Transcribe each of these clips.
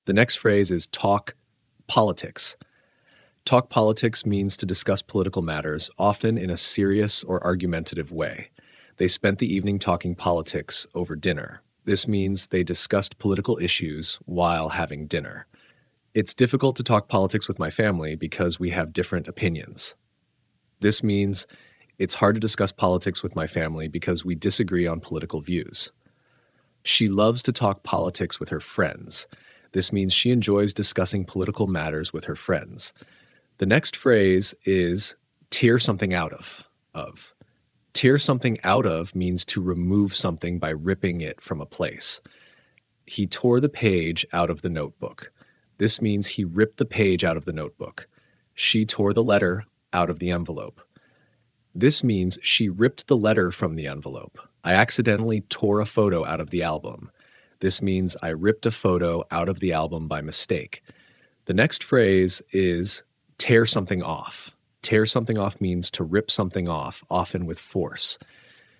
The next phrase is talk politics. Talk politics means to discuss political matters, often in a serious or argumentative way. They spent the evening talking politics over dinner. This means they discussed political issues while having dinner. It's difficult to talk politics with my family because we have different opinions. This means it's hard to discuss politics with my family because we disagree on political views. She loves to talk politics with her friends. This means she enjoys discussing political matters with her friends. The next phrase is tear something out of. Tear something out of means to remove something by ripping it from a place. He tore the page out of the notebook. This means he ripped the page out of the notebook. She tore the letter out of the envelope. This means she ripped the letter from the envelope. I accidentally tore a photo out of the album. This means I ripped a photo out of the album by mistake. The next phrase is tear something off. Tear something off means to rip something off, often with force.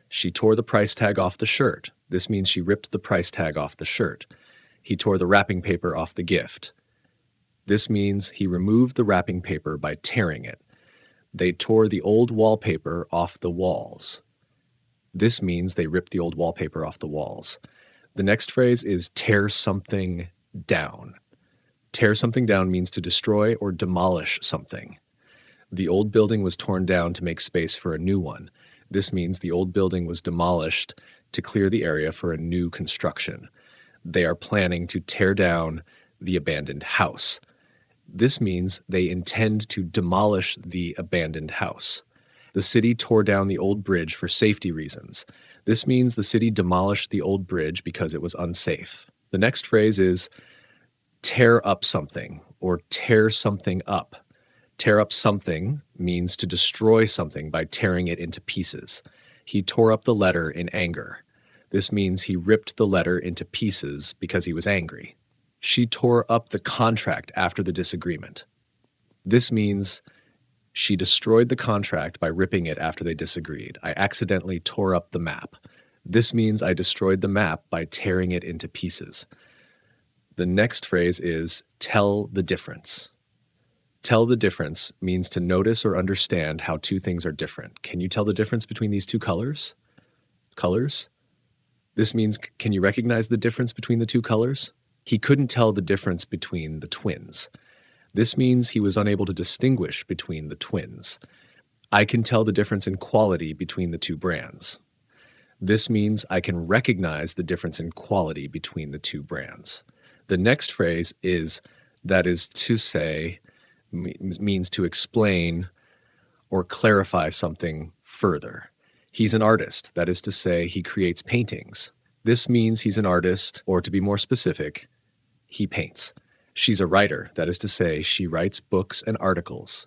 She tore the price tag off the shirt. This means she ripped the price tag off the shirt. He tore the wrapping paper off the gift. This means he removed the wrapping paper by tearing it. They tore the old wallpaper off the walls. This means they ripped the old wallpaper off the walls. The next phrase is tear something down. Tear something down means to destroy or demolish something. The old building was torn down to make space for a new one. This means the old building was demolished to clear the area for a new construction. They are planning to tear down the abandoned house. This means they intend to demolish the abandoned house. The city tore down the old bridge for safety reasons. This means the city demolished the old bridge because it was unsafe. The next phrase is tear up something or tear something up. Tear up something means to destroy something by tearing it into pieces. He tore up the letter in anger. This means he ripped the letter into pieces because he was angry. She tore up the contract after the disagreement. This means she destroyed the contract by ripping it after they disagreed. I accidentally tore up the map. This means I destroyed the map by tearing it into pieces. The next phrase is tell the difference. Tell the difference means to notice or understand how two things are different. Can you tell the difference between these two colors? Colors? This means, can you recognize the difference between the two colors? He couldn't tell the difference between the twins. This means he was unable to distinguish between the twins. I can tell the difference in quality between the two brands. This means I can recognize the difference in quality between the two brands. The next phrase is, that is to say, means to explain or clarify something further. He's an artist, that is to say, he creates paintings. This means he's an artist, or to be more specific, he paints. She's a writer, that is to say, she writes books and articles.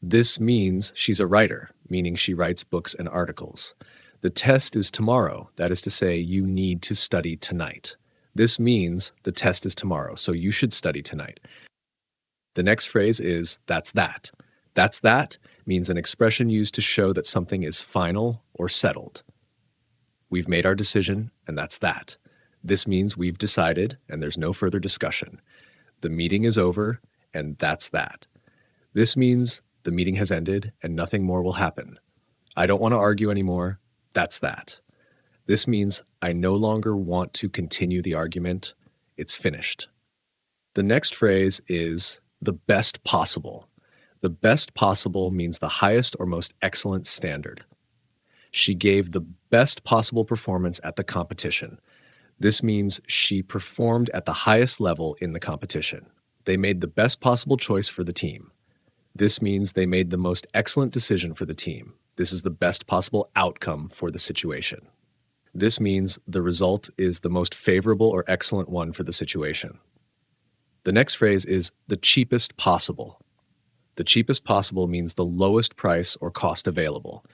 This means she's a writer, meaning she writes books and articles. The test is tomorrow, that is to say, you need to study tonight. This means the test is tomorrow, so you should study tonight. The next phrase is, that's that. That's that means an expression used to show that something is final or settled. We've made our decision, and that's that. This means we've decided, and there's no further discussion. The meeting is over, and that's that. This means the meeting has ended, and nothing more will happen. I don't want to argue anymore. That's that. This means I no longer want to continue the argument. It's finished. The next phrase is the best possible. The best possible means the highest or most excellent standard. She gave the best possible performance at the competition. This means she performed at the highest level in the competition. They made the best possible choice for the team. This means they made the most excellent decision for the team. This is the best possible outcome for the situation. This means the result is the most favorable or excellent one for the situation. The next phrase is the cheapest possible. The cheapest possible means the lowest price or cost available.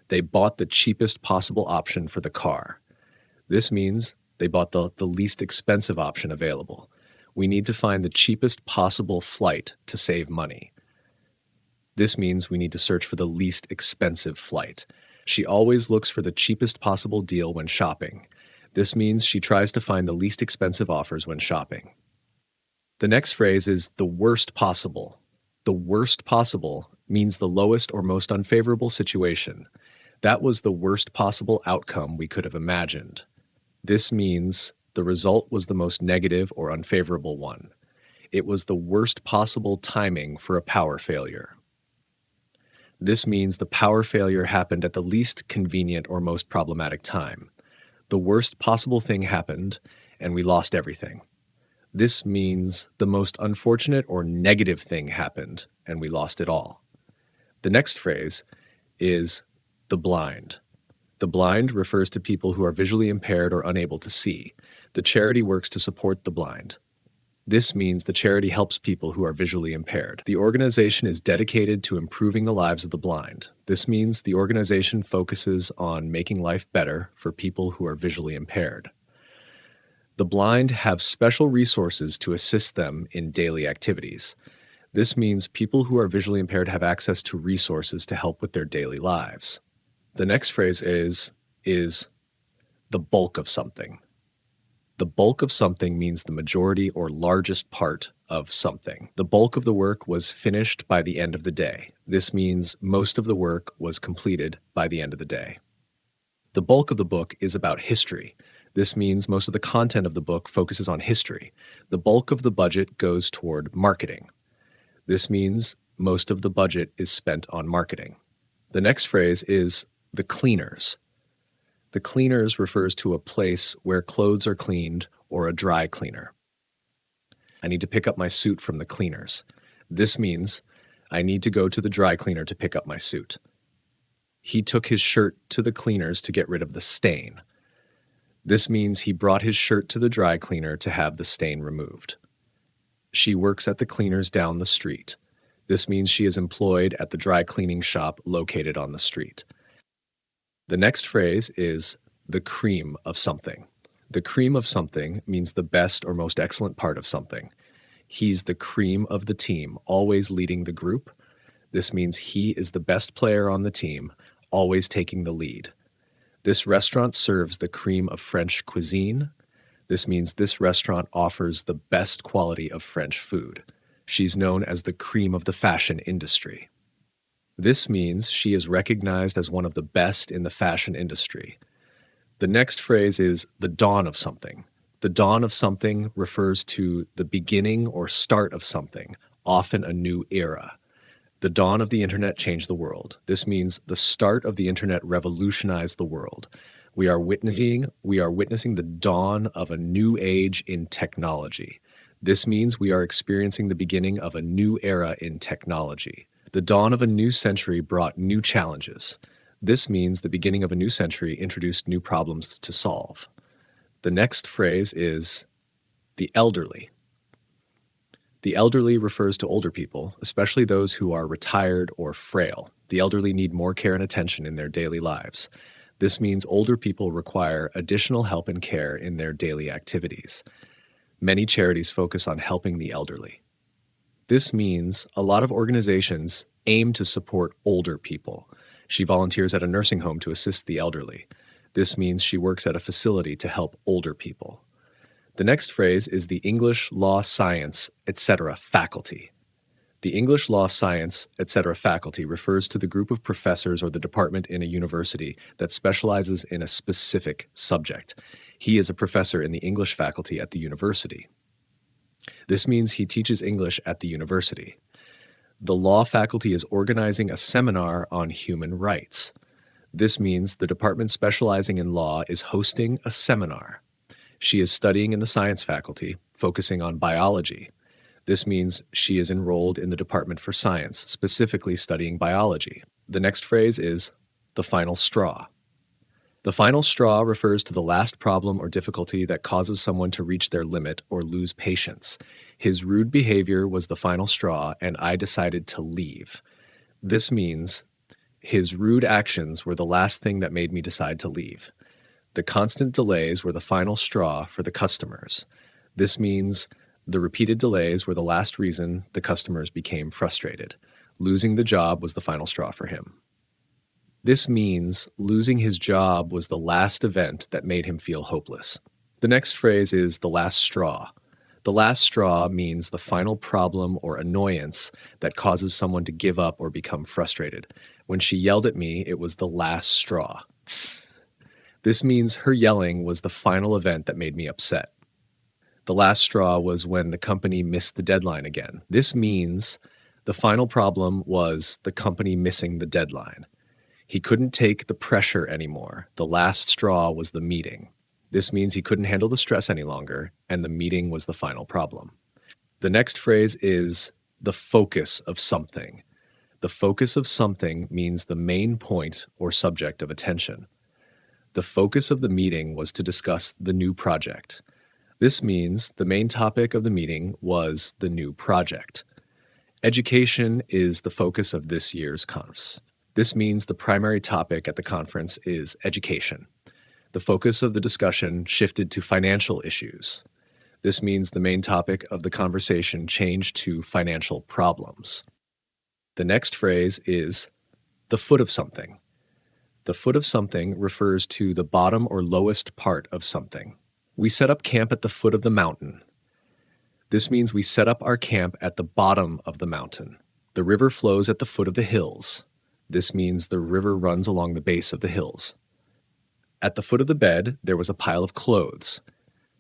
They bought the cheapest possible option for the car. This means they bought the least expensive option available. We need to find the cheapest possible flight to save money. This means we need to search for the least expensive flight. She always looks for the cheapest possible deal when shopping. This means she tries to find the least expensive offers when shopping. The next phrase is the worst possible. The worst possible means the lowest or most unfavorable situation. That was the worst possible outcome we could have imagined. This means the result was the most negative or unfavorable one. It was the worst possible timing for a power failure. This means the power failure happened at the least convenient or most problematic time. The worst possible thing happened, and we lost everything. This means the most unfortunate or negative thing happened, and we lost it all. The next phrase is the blind. The blind refers to people who are visually impaired or unable to see. The charity works to support the blind. This means the charity helps people who are visually impaired. The organization is dedicated to improving the lives of the blind. This means the organization focuses on making life better for people who are visually impaired. The blind have special resources to assist them in daily activities. This means people who are visually impaired have access to resources to help with their daily lives. The next phrase is the bulk of something. The bulk of something means the majority or largest part of something. The bulk of the work was finished by the end of the day. This means most of the work was completed by the end of the day. The bulk of the book is about history. This means most of the content of the book focuses on history. The bulk of the budget goes toward marketing. This means most of the budget is spent on marketing. The next phrase is the cleaners. The cleaners refers to a place where clothes are cleaned or a dry cleaner. I need to pick up my suit from the cleaners. This means I need to go to the dry cleaner to pick up my suit. He took his shirt to the cleaners to get rid of the stain. This means he brought his shirt to the dry cleaner to have the stain removed. She works at the cleaners down the street. This means she is employed at the dry cleaning shop located on the street. The next phrase is the cream of something. The cream of something means the best or most excellent part of something. He's the cream of the team, always leading the group. This means he is the best player on the team, always taking the lead. This restaurant serves the cream of French cuisine. This means this restaurant offers the best quality of French food. She's known as the cream of the fashion industry. This means she is recognized as one of the best in the fashion industry. The next phrase is the dawn of something. The dawn of something refers to the beginning or start of something, often a new era. The dawn of the internet changed the world. This means the start of the internet revolutionized the world. We are witnessing the dawn of a new age in technology. This means we are experiencing the beginning of a new era in technology. The dawn of a new century brought new challenges. This means the beginning of a new century introduced new problems to solve. The next phrase is the elderly. The elderly refers to older people, especially those who are retired or frail. The elderly need more care and attention in their daily lives. This means older people require additional help and care in their daily activities. Many charities focus on helping the elderly. This means a lot of organizations aim to support older people. She volunteers at a nursing home to assist the elderly. This means she works at a facility to help older people. The next phrase is the English, law, science, etc. faculty. The English, law, science, etc. faculty refers to the group of professors or the department in a university that specializes in a specific subject. He is a professor in the English faculty at the university. This means he teaches English at the university. The law faculty is organizing a seminar on human rights. This means the department specializing in law is hosting a seminar. She is studying in the science faculty, focusing on biology. This means she is enrolled in the department for science, specifically studying biology. The next phrase is the final straw. The final straw refers to the last problem or difficulty that causes someone to reach their limit or lose patience. His rude behavior was the final straw, and I decided to leave. This means his rude actions were the last thing that made me decide to leave. The constant delays were the final straw for the customers. This means the repeated delays were the last reason the customers became frustrated. Losing the job was the final straw for him. This means losing his job was the last event that made him feel hopeless. The next phrase is the last straw. The last straw means the final problem or annoyance that causes someone to give up or become frustrated. When she yelled at me, it was the last straw. This means her yelling was the final event that made me upset. The last straw was when the company missed the deadline again. This means the final problem was the company missing the deadline. He couldn't take the pressure anymore. The last straw was the meeting. This means he couldn't handle the stress any longer, and the meeting was the final problem. The next phrase is the focus of something. The focus of something means the main point or subject of attention. The focus of the meeting was to discuss the new project. This means the main topic of the meeting was the new project. Education is the focus of this year's conference. This means the primary topic at the conference is education. The focus of the discussion shifted to financial issues. This means the main topic of the conversation changed to financial problems. The next phrase is the foot of something. The foot of something refers to the bottom or lowest part of something. We set up camp at the foot of the mountain. This means we set up our camp at the bottom of the mountain. The river flows at the foot of the hills. This means the river runs along the base of the hills. At the foot of the bed, there was a pile of clothes.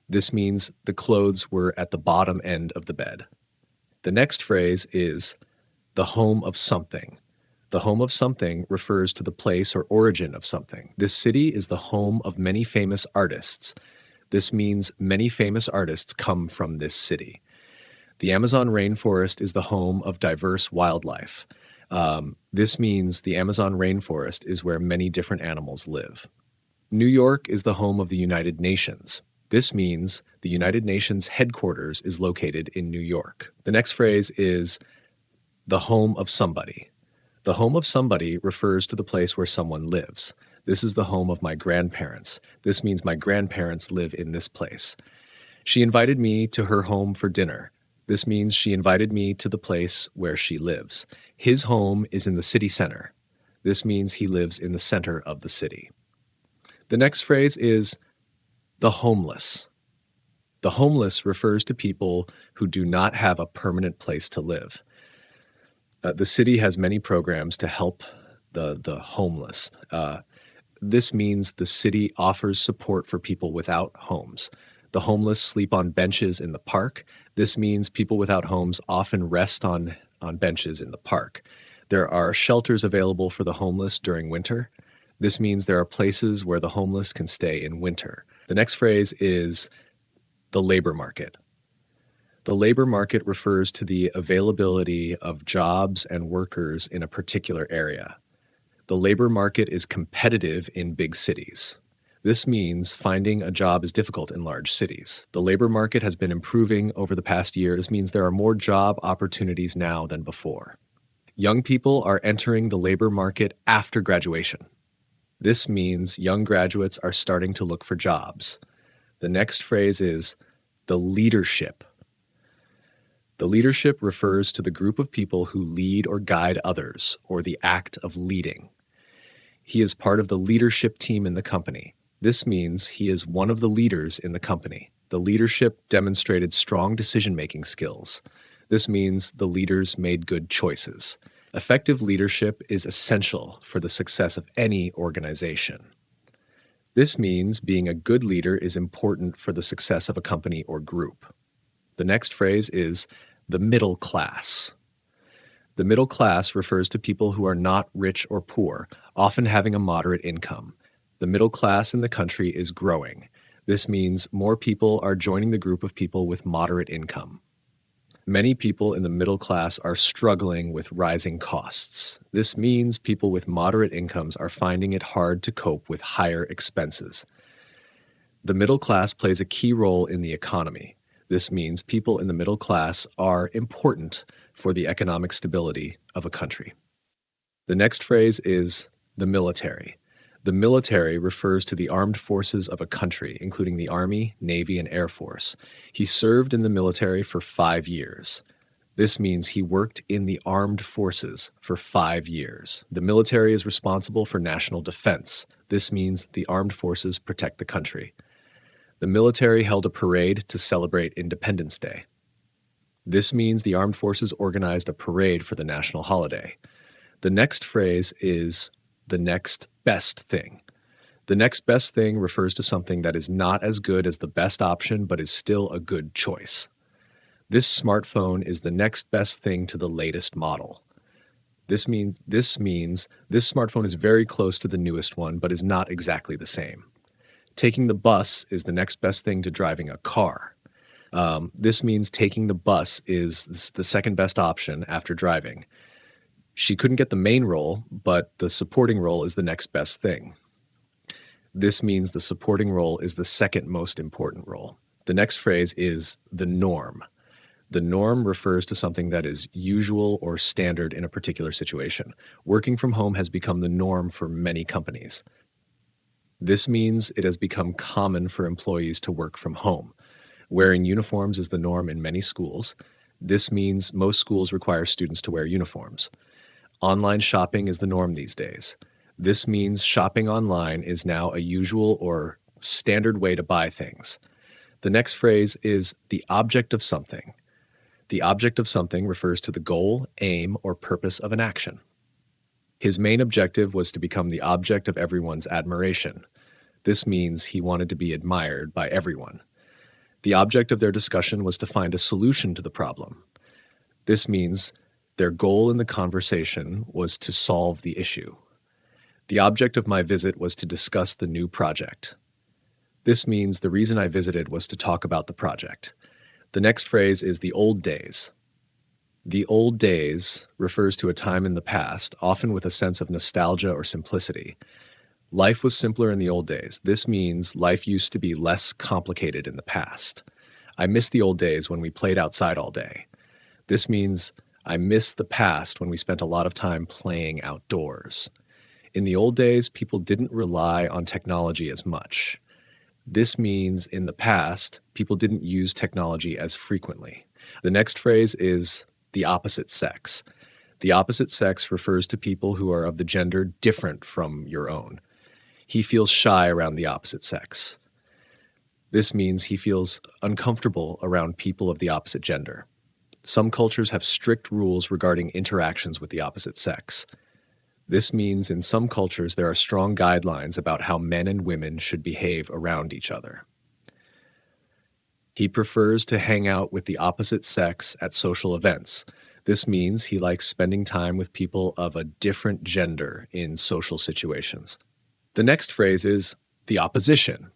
This means the clothes were at the bottom end of the bed. The next phrase is the home of something. The home of something refers to the place or origin of something. This city is the home of many famous artists. This means many famous artists come from this city. The Amazon rainforest is the home of diverse wildlife. This means the Amazon rainforest is where many different animals live. New York is the home of the United Nations. This means the United Nations headquarters is located in New York. The next phrase is the home of somebody. The home of somebody refers to the place where someone lives. This is the home of my grandparents. This means my grandparents live in this place. She invited me to her home for dinner. This means she invited me to the place where she lives. His home is in the city center. This means he lives in the center of the city. The next phrase is the homeless. The homeless refers to people who do not have a permanent place to live. The city has many programs to help the homeless. This means the city offers support for people without homes. The homeless sleep on benches in the park. This means people without homes often rest on benches in the park. There are shelters available for the homeless during winter. This means there are places where the homeless can stay in winter. The next phrase is the labor market. The labor market refers to the availability of jobs and workers in a particular area. The labor market is competitive in big cities. This means finding a job is difficult in large cities. The labor market has been improving over the past year. This means there are more job opportunities now than before. Young people are entering the labor market after graduation. This means young graduates are starting to look for jobs. The next phrase is the leadership. The leadership refers to the group of people who lead or guide others, or the act of leading. He is part of the leadership team in the company. This means he is one of the leaders in the company. The leadership demonstrated strong decision-making skills. This means the leaders made good choices. Effective leadership is essential for the success of any organization. This means being a good leader is important for the success of a company or group. The next phrase is the middle class. The middle class refers to people who are not rich or poor, often having a moderate income. The middle class in the country is growing. This means more people are joining the group of people with moderate income. Many people in the middle class are struggling with rising costs. This means people with moderate incomes are finding it hard to cope with higher expenses. The middle class plays a key role in the economy. This means people in the middle class are important for the economic stability of a country. The next phrase is the military. The military refers to the armed forces of a country, including the Army, Navy, and Air Force. He served in the military for 5 years. This means he worked in the armed forces for 5 years. The military is responsible for national defense. This means the armed forces protect the country. The military held a parade to celebrate Independence Day. This means the armed forces organized a parade for the national holiday. The next phrase is the next best thing. The next best thing refers to something that is not as good as the best option but is still a good choice. This smartphone is the next best thing to the latest model. This means this smartphone is very close to the newest one but is not exactly the same. Taking the bus is the next best thing to driving a car. This means taking the bus is the second best option after driving. She couldn't get the main role, but the supporting role is the next best thing. This means the supporting role is the second most important role. The next phrase is the norm. The norm refers to something that is usual or standard in a particular situation. Working from home has become the norm for many companies. This means it has become common for employees to work from home. Wearing uniforms is the norm in many schools. This means most schools require students to wear uniforms. Online shopping is the norm these days. This means shopping online is now a usual or standard way to buy things. The next phrase is the object of something. The object of something refers to the goal, aim, or purpose of an action. His main objective was to become the object of everyone's admiration. This means he wanted to be admired by everyone. The object of their discussion was to find a solution to the problem. This means their goal in the conversation was to solve the issue. The object of my visit was to discuss the new project. This means the reason I visited was to talk about the project. The next phrase is the old days. The old days refers to a time in the past, often with a sense of nostalgia or simplicity. Life was simpler in the old days. This means life used to be less complicated in the past. I miss the old days when we played outside all day. This means I miss the past when we spent a lot of time playing outdoors. In the old days, people didn't rely on technology as much. This means in the past, people didn't use technology as frequently. The next phrase is the opposite sex. The opposite sex refers to people who are of the gender different from your own. He feels shy around the opposite sex. This means he feels uncomfortable around people of the opposite gender. Some cultures have strict rules regarding interactions with the opposite sex. This means in some cultures there are strong guidelines about how men and women should behave around each other. He prefers to hang out with the opposite sex at social events. This means he likes spending time with people of a different gender in social situations. The next phrase is the opposition.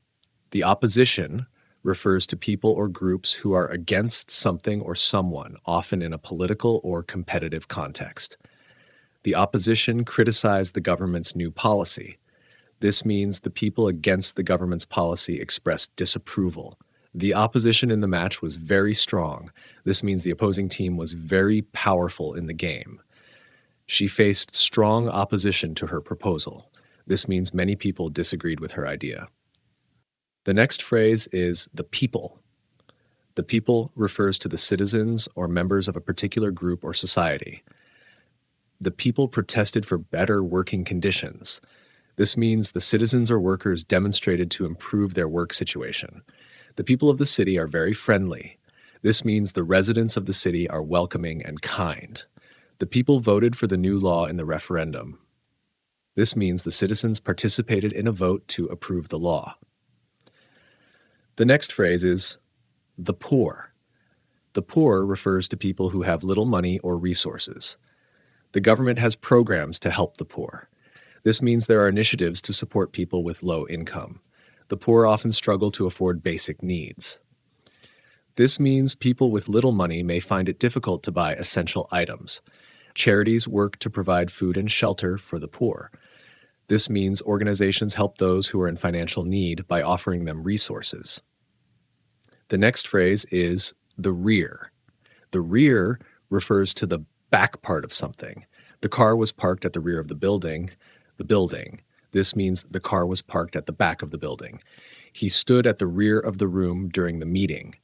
The opposition refers to people or groups who are against something or someone, often in a political or competitive context. The opposition criticized the government's new policy. This means the people against the government's policy expressed disapproval. The opposition in the match was very strong. This means the opposing team was very powerful in the game. She faced strong opposition to her proposal. This means many people disagreed with her idea. The next phrase is the people. The people refers to the citizens or members of a particular group or society. The people protested for better working conditions. This means the citizens or workers demonstrated to improve their work situation. The people of the city are very friendly. This means the residents of the city are welcoming and kind. The people voted for the new law in the referendum. This means the citizens participated in a vote to approve the law. The next phrase is the poor. The poor refers to people who have little money or resources. The government has programs to help the poor. This means there are initiatives to support people with low income. The poor often struggle to afford basic needs. This means people with little money may find it difficult to buy essential items. Charities work to provide food and shelter for the poor. This means organizations help those who are in financial need by offering them resources. The next phrase is the rear. The rear refers to the back part of something. The car was parked at the rear of the building. This means the car was parked at the back of the building. He stood at the rear of the room during the meeting.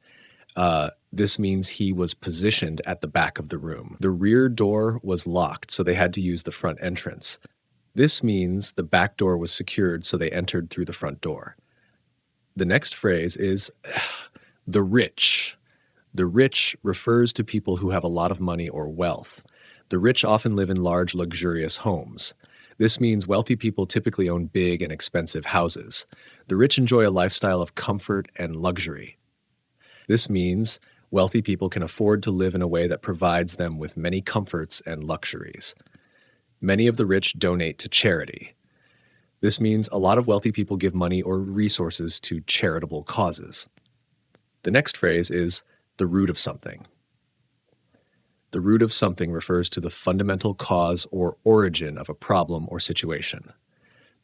This means he was positioned at the back of the room. The rear door was locked, so they had to use the front entrance. This means the back door was secured, so they entered through the front door. The next phrase is the rich. The rich refers to people who have a lot of money or wealth. The rich often live in large, luxurious homes. This means wealthy people typically own big and expensive houses. The rich enjoy a lifestyle of comfort and luxury. This means wealthy people can afford to live in a way that provides them with many comforts and luxuries. Many of the rich donate to charity. This means a lot of wealthy people give money or resources to charitable causes. The next phrase is the root of something. The root of something refers to the fundamental cause or origin of a problem or situation.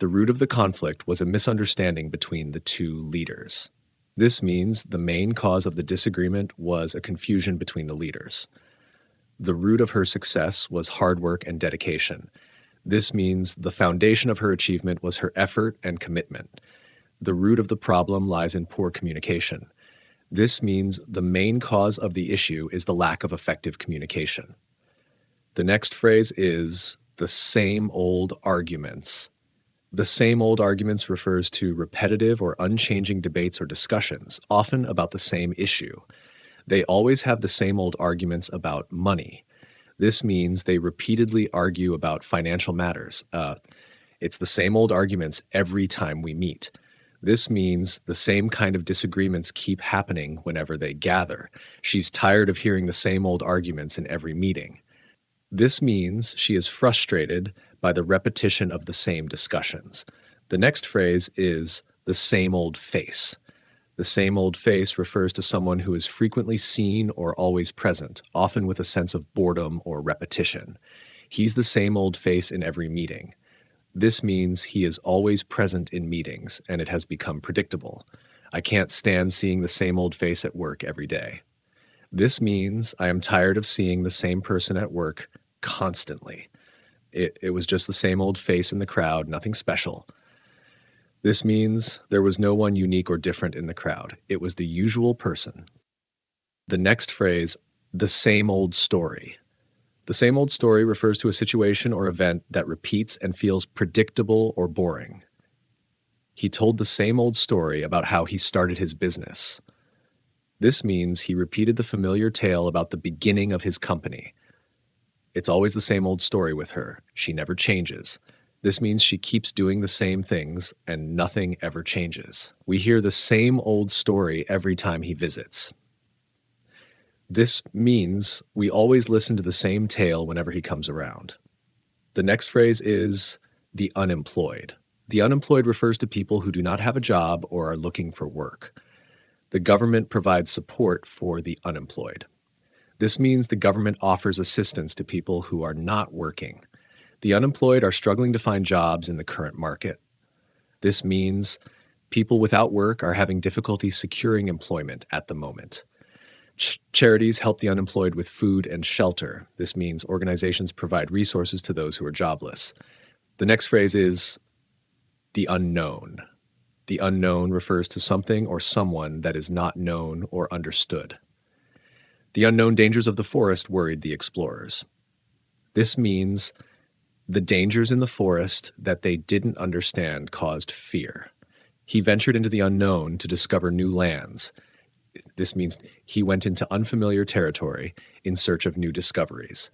The root of the conflict was a misunderstanding between the two leaders. This means the main cause of the disagreement was a confusion between the leaders. The root of her success was hard work and dedication. This means the foundation of her achievement was her effort and commitment. The root of the problem lies in poor communication. This means the main cause of the issue is the lack of effective communication. The next phrase is the same old arguments. The same old arguments refers to repetitive or unchanging debates or discussions, often about the same issue. They always have the same old arguments about money. This means they repeatedly argue about financial matters. It's the same old arguments every time we meet. This means the same kind of disagreements keep happening whenever they gather. She's tired of hearing the same old arguments in every meeting. This means she is frustrated by the repetition of the same discussions. The next phrase is the same old face. The same old face refers to someone who is frequently seen or always present, often with a sense of boredom or repetition. He's the same old face in every meeting. This means he is always present in meetings, and it has become predictable. I can't stand seeing the same old face at work every day. This means I am tired of seeing the same person at work constantly. It was just the same old face in the crowd, nothing special. This means there was no one unique or different in the crowd. It was the usual person. The next phrase, the same old story. The same old story refers to a situation or event that repeats and feels predictable or boring. He told the same old story about how he started his business. This means he repeated the familiar tale about the beginning of his company. It's always the same old story with her. She never changes. This means she keeps doing the same things and nothing ever changes. We hear the same old story every time he visits. This means we always listen to the same tale whenever he comes around. The next phrase is the unemployed. The unemployed refers to people who do not have a job or are looking for work. The government provides support for the unemployed. This means the government offers assistance to people who are not working. The unemployed are struggling to find jobs in the current market. This means people without work are having difficulty securing employment at the moment. Charities help the unemployed with food and shelter. This means organizations provide resources to those who are jobless. The next phrase is the unknown. The unknown refers to something or someone that is not known or understood. The unknown dangers of the forest worried the explorers. This means the dangers in the forest that they didn't understand caused fear. He ventured into the unknown to discover new lands. This means he went into unfamiliar territory in search of new discoveries.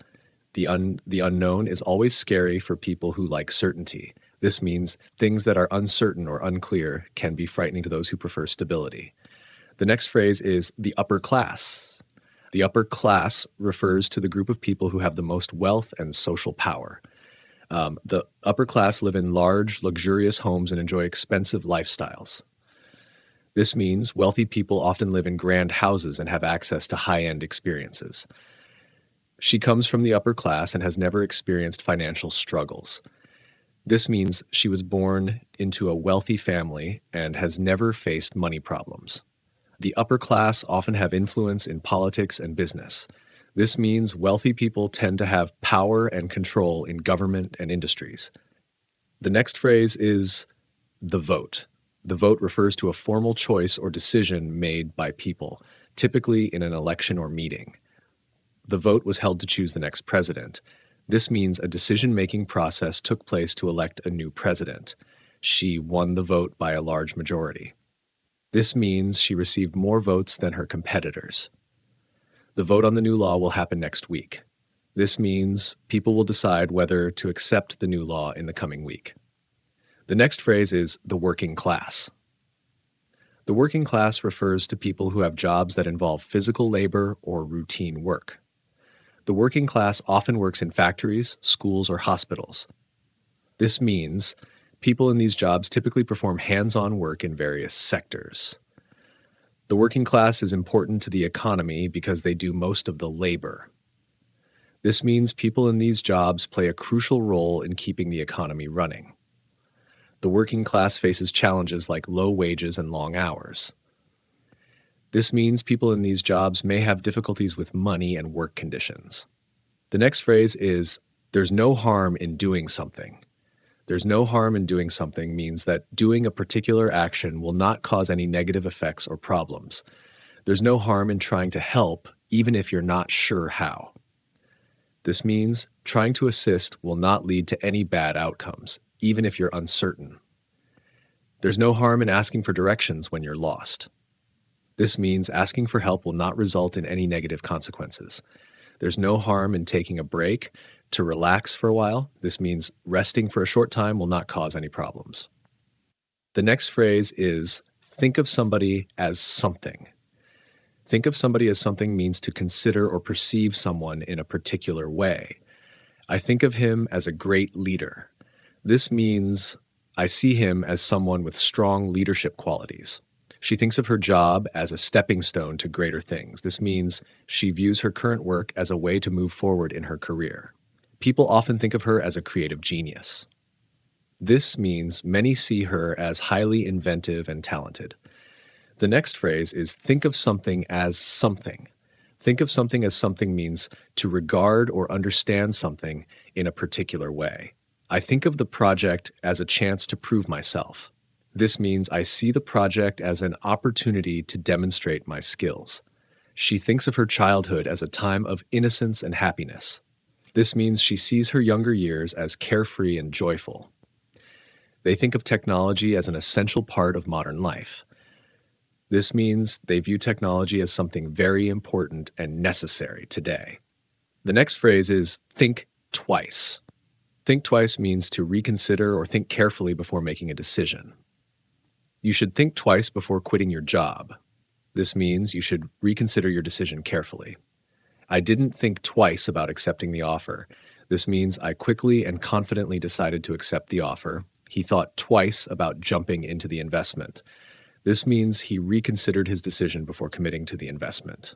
The unknown is always scary for people who like certainty. This means things that are uncertain or unclear can be frightening to those who prefer stability. The next phrase is the upper class. The upper class refers to the group of people who have the most wealth and social power. The upper class live in large, luxurious homes and enjoy expensive lifestyles. This means wealthy people often live in grand houses and have access to high-end experiences. She comes from the upper class and has never experienced financial struggles. This means she was born into a wealthy family and has never faced money problems. The upper class often have influence in politics and business. This means wealthy people tend to have power and control in government and industries. The next phrase is the vote. The vote refers to a formal choice or decision made by people, typically in an election or meeting. The vote was held to choose the next president. This means a decision-making process took place to elect a new president. She won the vote by a large majority. This means she received more votes than her competitors. The vote on the new law will happen next week. This means people will decide whether to accept the new law in the coming week. The next phrase is the working class. The working class refers to people who have jobs that involve physical labor or routine work. The working class often works in factories, schools, or hospitals. This means people in these jobs typically perform hands-on work in various sectors. The working class is important to the economy because they do most of the labor. This means people in these jobs play a crucial role in keeping the economy running. The working class faces challenges like low wages and long hours. This means people in these jobs may have difficulties with money and work conditions. The next phrase is, there's no harm in doing something. There's no harm in doing something means that doing a particular action will not cause any negative effects or problems. There's no harm in trying to help, even if you're not sure how. This means trying to assist will not lead to any bad outcomes, even if you're uncertain. There's no harm in asking for directions when you're lost. This means asking for help will not result in any negative consequences. There's no harm in taking a break to relax for a while. This means resting for a short time will not cause any problems. The next phrase is, think of somebody as something. Think of somebody as something means to consider or perceive someone in a particular way. I think of him as a great leader. This means I see him as someone with strong leadership qualities. She thinks of her job as a stepping stone to greater things. This means she views her current work as a way to move forward in her career. People often think of her as a creative genius. This means many see her as highly inventive and talented. The next phrase is think of something as something. Think of something as something means to regard or understand something in a particular way. I think of the project as a chance to prove myself. This means I see the project as an opportunity to demonstrate my skills. She thinks of her childhood as a time of innocence and happiness. This means she sees her younger years as carefree and joyful. They think of technology as an essential part of modern life. This means they view technology as something very important and necessary today. The next phrase is think twice. Think twice means to reconsider or think carefully before making a decision. You should think twice before quitting your job. This means you should reconsider your decision carefully. I didn't think twice about accepting the offer. This means I quickly and confidently decided to accept the offer. He thought twice about jumping into the investment. This means he reconsidered his decision before committing to the investment.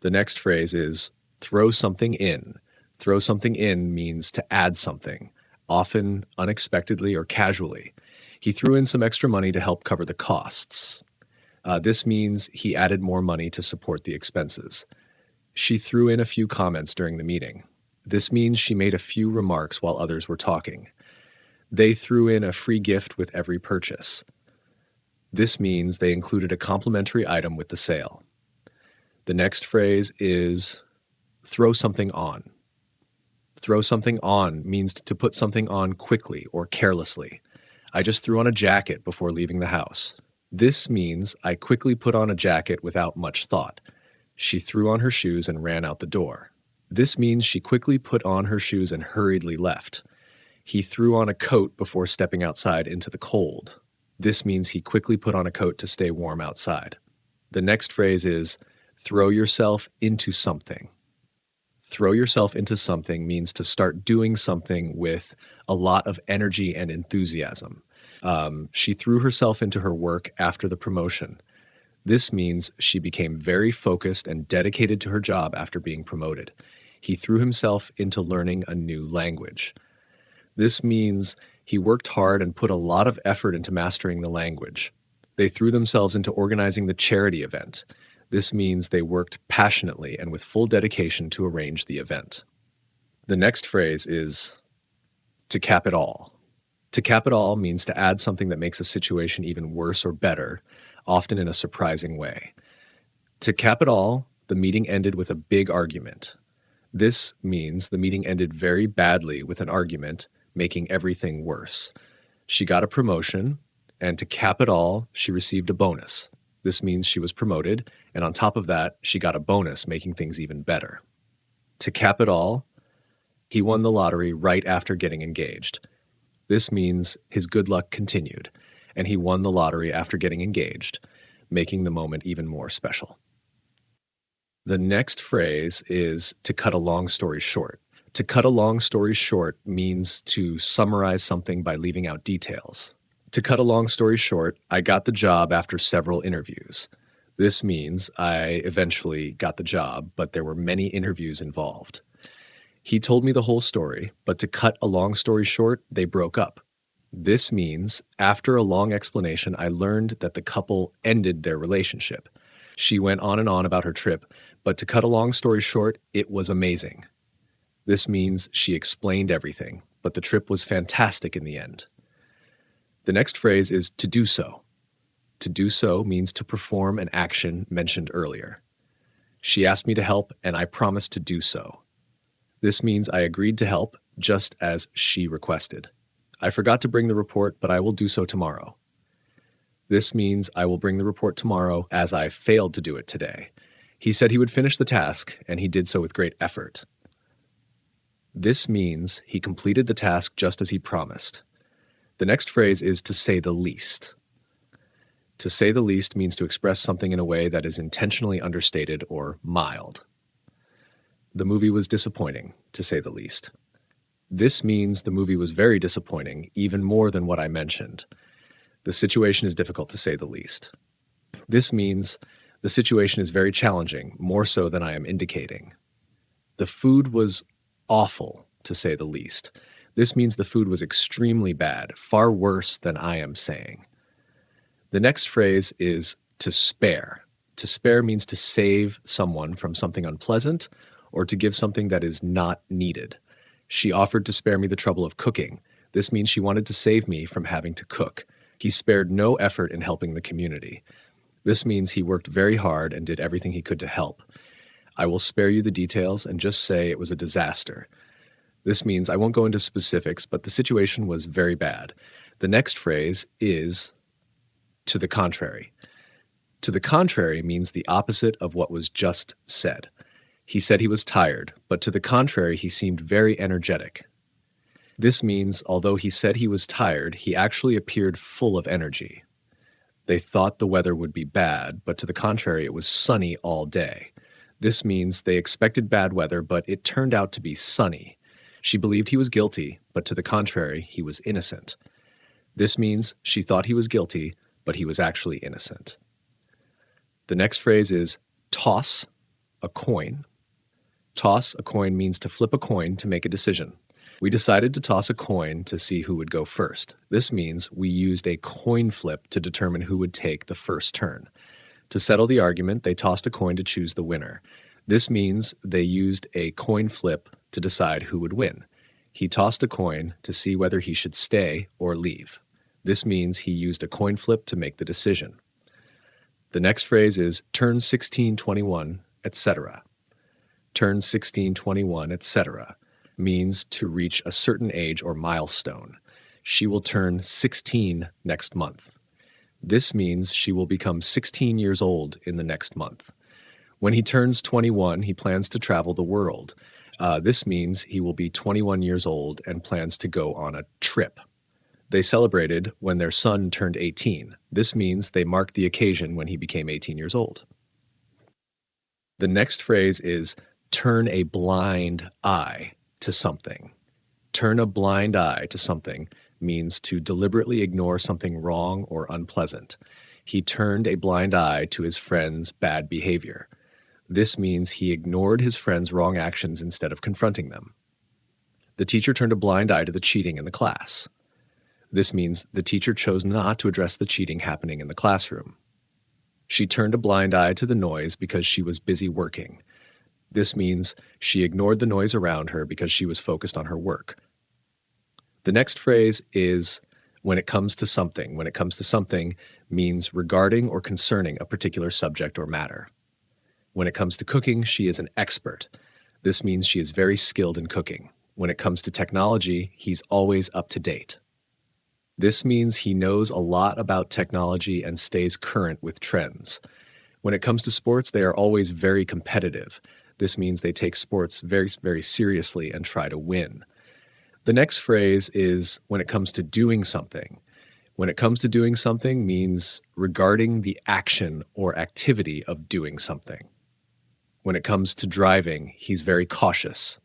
The next phrase is throw something in. Throw something in means to add something, often unexpectedly or casually. He threw in some extra money to help cover the costs. This means he added more money to support the expenses. She threw in a few comments during the meeting. This means she made a few remarks while others were talking. They threw in a free gift with every purchase. This means they included a complimentary item with the sale. The next phrase is throw something on. Throw something on means to put something on quickly or carelessly. I just threw on a jacket before leaving the house. This means I quickly put on a jacket without much thought. She threw on her shoes and ran out the door. This means she quickly put on her shoes and hurriedly left. He threw on a coat before stepping outside into the cold. This means he quickly put on a coat to stay warm outside. The next phrase is throw yourself into something. Throw yourself into something means to start doing something with a lot of energy and enthusiasm. She threw herself into her work after the promotion. This means she became very focused and dedicated to her job after being promoted. He threw himself into learning a new language. This means he worked hard and put a lot of effort into mastering the language. They threw themselves into organizing the charity event. This means they worked passionately and with full dedication to arrange the event. The next phrase is to cap it all. To cap it all means to add something that makes a situation even worse or better, often in a surprising way. To cap it all, the meeting ended with a big argument. This means the meeting ended very badly with an argument, making everything worse. She got a promotion. And to cap it all, she received a bonus. This means she was promoted, and on top of that, she got a bonus, making things even better. To cap it all, he won the lottery right after getting engaged. This means his good luck continued, and he won the lottery after getting engaged, making the moment even more special. The next phrase is to cut a long story short. To cut a long story short means to summarize something by leaving out details. To cut a long story short, I got the job after several interviews. This means I eventually got the job, but there were many interviews involved. He told me the whole story, but to cut a long story short, they broke up. This means after a long explanation, I learned that the couple ended their relationship. She went on and on about her trip, but to cut a long story short, it was amazing. This means she explained everything, but the trip was fantastic in the end. The next phrase is to do so. To do so means to perform an action mentioned earlier. She asked me to help, and I promised to do so. This means I agreed to help, just as she requested. I forgot to bring the report, but I will do so tomorrow. This means I will bring the report tomorrow, as I failed to do it today. He said he would finish the task, and he did so with great effort. This means he completed the task just as he promised. The next phrase is to say the least. To say the least means to express something in a way that is intentionally understated or mild. The movie was disappointing, to say the least. This means the movie was very disappointing, even more than what I mentioned. The situation is difficult, to say the least. This means the situation is very challenging, more so than I am indicating. The food was awful, to say the least. This means the food was extremely bad, far worse than I am saying. The next phrase is to spare. To spare means to save someone from something unpleasant or to give something that is not needed. She offered to spare me the trouble of cooking. This means she wanted to save me from having to cook. He spared no effort in helping the community. This means he worked very hard and did everything he could to help. I will spare you the details and just say it was a disaster. This means I won't go into specifics, but the situation was very bad. The next phrase is to the contrary. To the contrary means the opposite of what was just said. He said he was tired, but to the contrary, he seemed very energetic. This means, although he said he was tired, he actually appeared full of energy. They thought the weather would be bad, but to the contrary, it was sunny all day. This means they expected bad weather, but it turned out to be sunny. She believed he was guilty, but to the contrary, he was innocent. This means she thought he was guilty, but he was actually innocent. The next phrase is toss a coin. Toss a coin means to flip a coin to make a decision. We decided to toss a coin to see who would go first. This means we used a coin flip to determine who would take the first turn. To settle the argument, they tossed a coin to choose the winner. This means they used a coin flip to decide who would win. He tossed a coin to see whether he should stay or leave. This means he used a coin flip to make the decision. The next phrase is turn 16, 21, etc. Turn 16, 21, etc. means to reach a certain age or milestone. She will turn 16 next month. This means she will become 16 years old in the next month. When he turns 21, he plans to travel the world. This means he will be 21 years old and plans to go on a trip. They celebrated when their son turned 18. This means they marked the occasion when he became 18 years old. The next phrase is turn a blind eye to something. Turn a blind eye to something means to deliberately ignore something wrong or unpleasant. He turned a blind eye to his friend's bad behavior. This means he ignored his friend's wrong actions instead of confronting them. The teacher turned a blind eye to the cheating in the class. This means the teacher chose not to address the cheating happening in the classroom. She turned a blind eye to the noise because she was busy working. This means she ignored the noise around her because she was focused on her work. The next phrase is when it comes to something. When it comes to something means regarding or concerning a particular subject or matter. When it comes to cooking, she is an expert. This means she is very skilled in cooking. When it comes to technology, he's always up to date. This means he knows a lot about technology and stays current with trends. When it comes to sports, they are always very competitive. This means they take sports very, very seriously and try to win. The next phrase is when it comes to doing something. When it comes to doing something means regarding the action or activity of doing something. When it comes to driving, he's very cautious.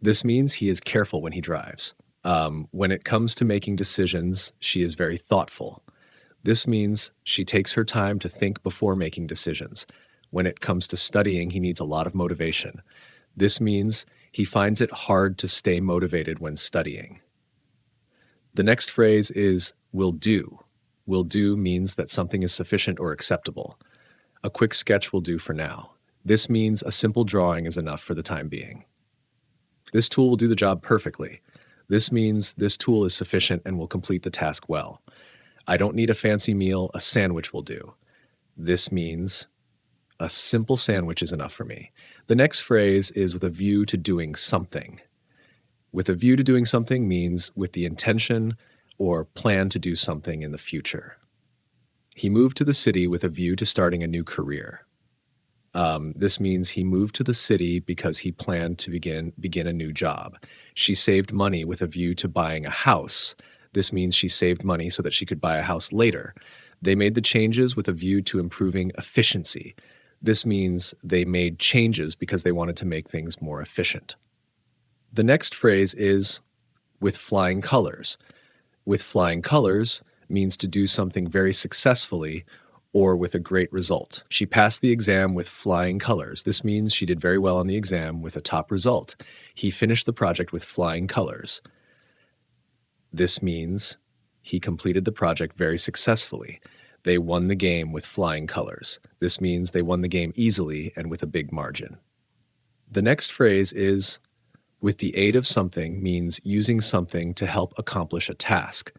This means he is careful when he drives. When it comes to making decisions, she is very thoughtful. This means she takes her time to think before making decisions. When it comes to studying, he needs a lot of motivation. This means he finds it hard to stay motivated when studying. The next phrase is will do. Will do means that something is sufficient or acceptable. A quick sketch will do for now. This means a simple drawing is enough for the time being. This tool will do the job perfectly. This means this tool is sufficient and will complete the task well. I don't need a fancy meal, a sandwich will do. This means a simple sandwich is enough for me. The next phrase is with a view to doing something. With a view to doing something means with the intention or plan to do something in the future. He moved to the city with a view to starting a new career. This means he moved to the city because he planned to begin a new job. She saved money with a view to buying a house. This means she saved money so that she could buy a house later. They made the changes with a view to improving efficiency. This means they made changes because they wanted to make things more efficient. The next phrase is with flying colors. With flying colors means to do something very successfully or with a great result. She passed the exam with flying colors. This means she did very well on the exam with a top result. He finished the project with flying colors. This means he completed the project very successfully. They won the game with flying colors. This means they won the game easily and with a big margin. The next phrase is with the aid of something means using something to help accomplish a task.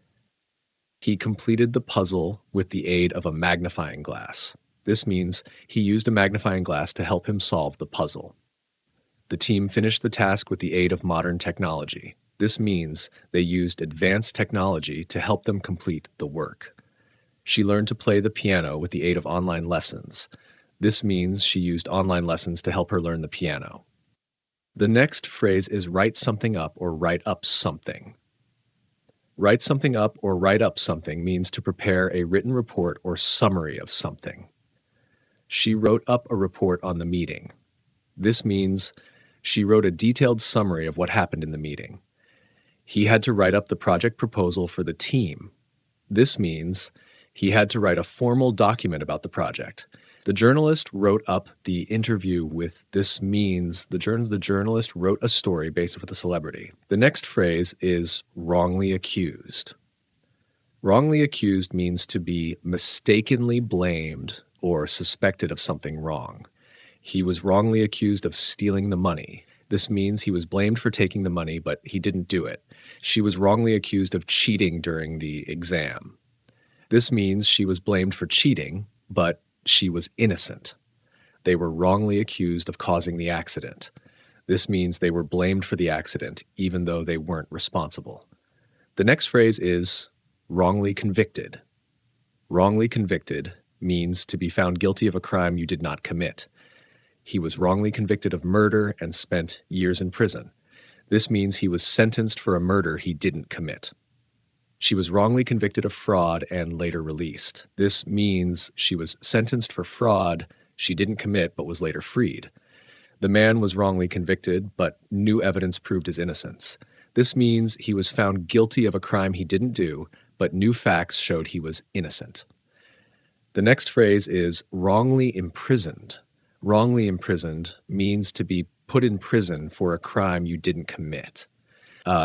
He completed the puzzle with the aid of a magnifying glass. This means he used a magnifying glass to help him solve the puzzle. The team finished the task with the aid of modern technology. This means they used advanced technology to help them complete the work. She learned to play the piano with the aid of online lessons. This means she used online lessons to help her learn the piano. The next phrase is write something up or write up something. Write something up or write up something means to prepare a written report or summary of something. She wrote up a report on the meeting. This means she wrote a detailed summary of what happened in the meeting. He had to write up the project proposal for the team. This means he had to write a formal document about the project. The journalist wrote up the interview with this means the journalist wrote a story based with a celebrity. The next phrase is wrongly accused. Wrongly accused means to be mistakenly blamed or suspected of something wrong. He was wrongly accused of stealing the money. This means he was blamed for taking the money, but he didn't do it. She was wrongly accused of cheating during the exam. This means she was blamed for cheating, but she was innocent. They were wrongly accused of causing the accident. This means they were blamed for the accident, even though they weren't responsible. The next phrase is wrongly convicted. Wrongly convicted means to be found guilty of a crime you did not commit. He was wrongly convicted of murder and spent years in prison. This means he was sentenced for a murder he didn't commit. She was wrongly convicted of fraud and later released. This means she was sentenced for fraud she didn't commit but was later freed. The man was wrongly convicted, but new evidence proved his innocence. This means he was found guilty of a crime he didn't do, but new facts showed he was innocent. The next phrase is wrongly imprisoned. Wrongly imprisoned means to be put in prison for a crime you didn't commit.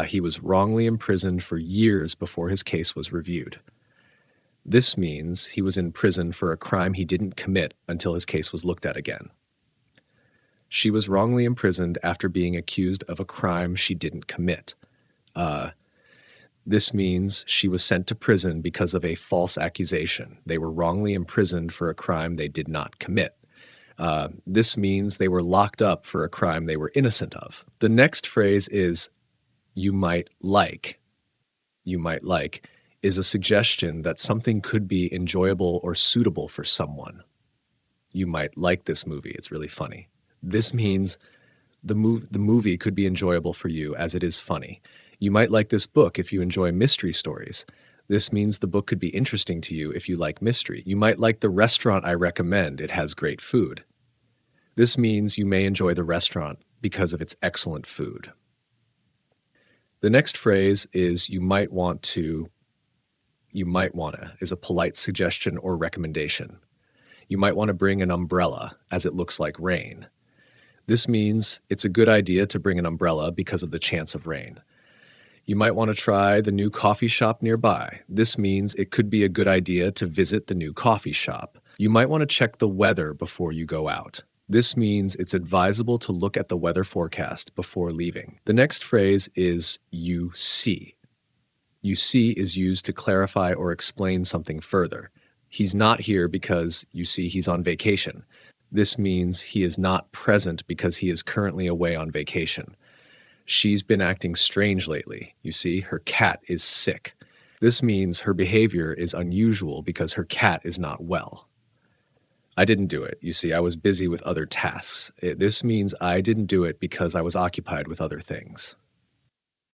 He was wrongly imprisoned for years before his case was reviewed. This means he was in prison for a crime he didn't commit until his case was looked at again. She was wrongly imprisoned after being accused of a crime she didn't commit. This means she was sent to prison because of a false accusation. They were wrongly imprisoned for a crime they did not commit. This means they were locked up for a crime they were innocent of. The next phrase is you might like. You might like. is a suggestion that something could be enjoyable or suitable for someone. You might like this movie. It's really funny. This means the movie could be enjoyable for you as it is funny. You might like this book if you enjoy mystery stories. This means the book could be interesting to you if you like mystery. You might like the restaurant I recommend. It has great food. This means you may enjoy the restaurant because of its excellent food. The next phrase is you might wanna is a polite suggestion or recommendation. You might want to bring an umbrella as it looks like rain. This means it's a good idea to bring an umbrella because of the chance of rain. You might want to try the new coffee shop nearby. This means it could be a good idea to visit the new coffee shop. You might want to check the weather before you go out. This means it's advisable to look at the weather forecast before leaving. The next phrase is you see. You see is used to clarify or explain something further. He's not here because, you see, he's on vacation. This means he is not present because he is currently away on vacation. She's been acting strange lately. You see, her cat is sick. This means her behavior is unusual because her cat is not well. I didn't do it. You see, I was busy with other tasks. This means I didn't do it because I was occupied with other things.